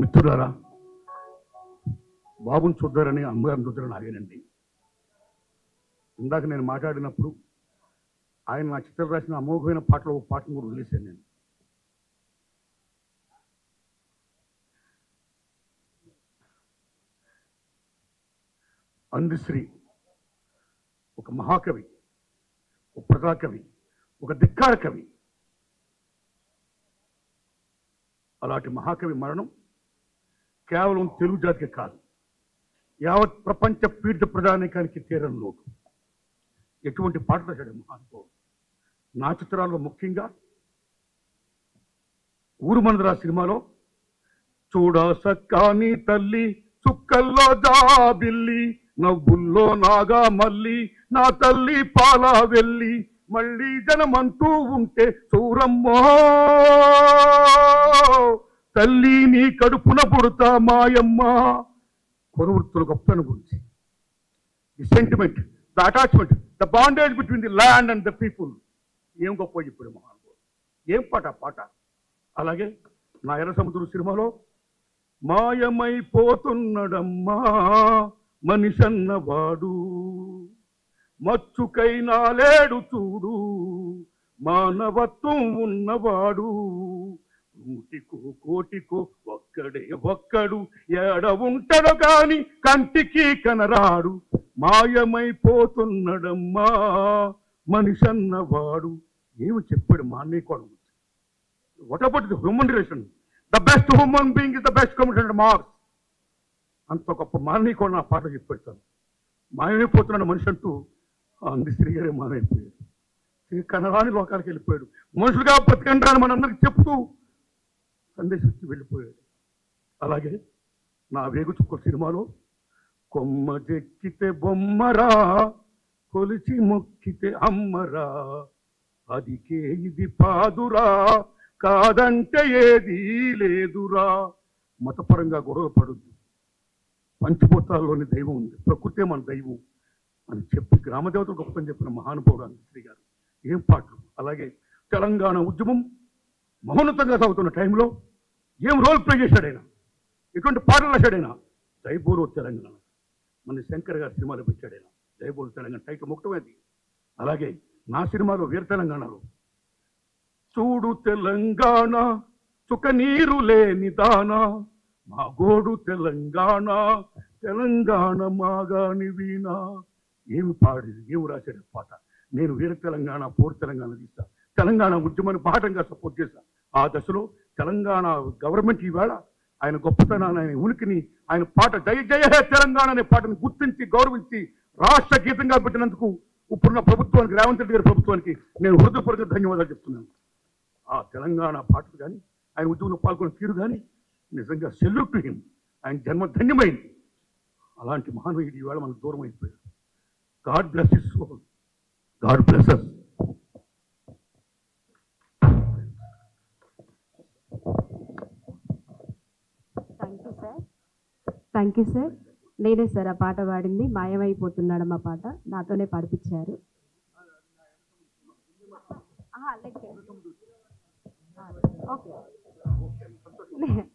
మిత్రులారా, బాబుని చూద్దారని అమ్మగారిని చూద్దారని ఆగానండి. ఇందాక నేను మాట్లాడినప్పుడు ఆయన నా చిత్రం రాసిన అమోఘమైన పాటలో ఒక పాటను కూడా వదిలేశాను నేను. అందశ్రీ ఒక మహాకవి, ఒక ప్రజాకవి, ఒక ధిక్కార కవి. అలాంటి మహాకవి మరణం కేవలం తెలుగు జాతికి కాదు, యావత్ ప్రపంచ పీడిత ప్రజానీకానికి తీరని లోటు. ఎటువంటి పాటలు రాశాడు మహానుభావుడు. నా చిత్రాల్లో ముఖ్యంగా ఊరు మనదరా సినిమాలో చూడా సక్కాని తల్లి చుక్కల్లో జాబిల్లి నవ్వుల్లో నాగా మల్లి నా తల్లి పాలా వెళ్ళి మళ్ళీ జనమంటూ ఉంటే చూరమ్మో తల్లి నీ కడుపున పుడతా మాయమ్మ. కురవృత్తుల గొప్పతనం గురించి, the sentiment, the attachment, the bondage between the land and the people. ఏం గొప్ప ఇప్పుడు మహానుభావుడు, ఏం పాట పాట. అలాగే నా ఎర్ర సముద్రం సినిమాలో మాయమైపోతున్నడమ్మా మనిషన్నవాడు మచ్చుకైనా లేడు చూడు మానవత్వం ఉన్నవాడు నూటికో కోటికో ఒక్కడే ఒక్కడు ఏడ ఉంటాడు కాని కంటికి కనరాడు మాయమైపోతున్నడమ్మా మనిషన్నవాడు. ఏమి చెప్పాడు మా అన్నయ్య కూడా. What about the human relation? The best human being is the best community marks. అంత గొప్ప మానవీ కూడా నా పాటలు చెప్పాడు. మాయమైపోతున్నాడు మనిషి అంటూ అందశ్రీ గారే మాయమైపోయాడు. కనరాని లోకాలకు వెళ్ళిపోయాడు. మనుషులుగా బతికంటారని మనందరికి చెప్తూ సందేశం ఇచ్చి వెళ్ళిపోయాడు. అలాగే నా వేగు చుక్కల సినిమాలో కొమ్మ చెక్కితే బొమ్మరా కొలిచి మొక్కితే అమ్మరా అదికే ఇది పాదురా కాదంటే ఏదీ లేదురా. మతపరంగా గొడవ పడద్దు, పంచభూతాల్లోని దైవం ఉంది, ప్రకృతే మన దైవం అని చెప్పి గ్రామదేవతలు గొప్పని చెప్పిన మహానుభావుడు అందశ్రీ గారు. ఏం పాటలు. అలాగే తెలంగాణ ఉద్యమం మహోన్నతంగా సాగుతున్న టైంలో ఏం రోల్ ప్లే చేశాడైనా, ఎటువంటి పాటలు రాశాడైనా. జైబోలో తెలంగాణ మన శంకర్ గారి సినిమాలో పెట్టాడైనా. జైబోలో తెలంగాణ టైటిల్ ముఖ్యమైనది. అలాగే నా సినిమాలో వీర తెలంగాణలో చూడు తెలంగాణ చుక్క నీరు లేని దానా మా గోడు తెలంగాణ తెలంగాణ మాగాని వీణా. ఏమి పాడి ఏమి రాశాడు పాట. నేను వీర తెలంగాణ పోరు తెలంగాణ తీసా, తెలంగాణ ఉద్యమాన్ని పాఠంగా సపోర్ట్ చేశా. ఆ దశలో తెలంగాణ గవర్నమెంట్ ఈవేళ ఆయన గొప్పతనాన్ని, ఆయన ఉనికిని, ఆయన పాట జయ జయ హే తెలంగాణ అనే పాటను గుర్తించి గౌరవించి రాష్ట్ర గీతంగా పెట్టినందుకు ఇప్పుడున్న ప్రభుత్వానికి, రేవంత్ రెడ్డి గారి ప్రభుత్వానికి నేను హృదయపూర్వక ధన్యవాదాలు చెప్తున్నాను. ఆ తెలంగాణ పాటలు కానీ, ఆయన ఉద్యమంలో పాల్గొన్న తీరు కానీ నిజంగా సెల్యూట్ టు హిమ్. ఆయన జన్మ ధన్యమైంది. అలాంటి మహానీయుడు ఈవేళ మనకు దూరం అయిపోయాడు. God bless his soul. God bless us. Thank you sir. నేనే సార్ ఆ పాట పాడింది. మాయమైపోతున్నాడు మా పాట నాతోనే పాడిపించారు. Okay will sir.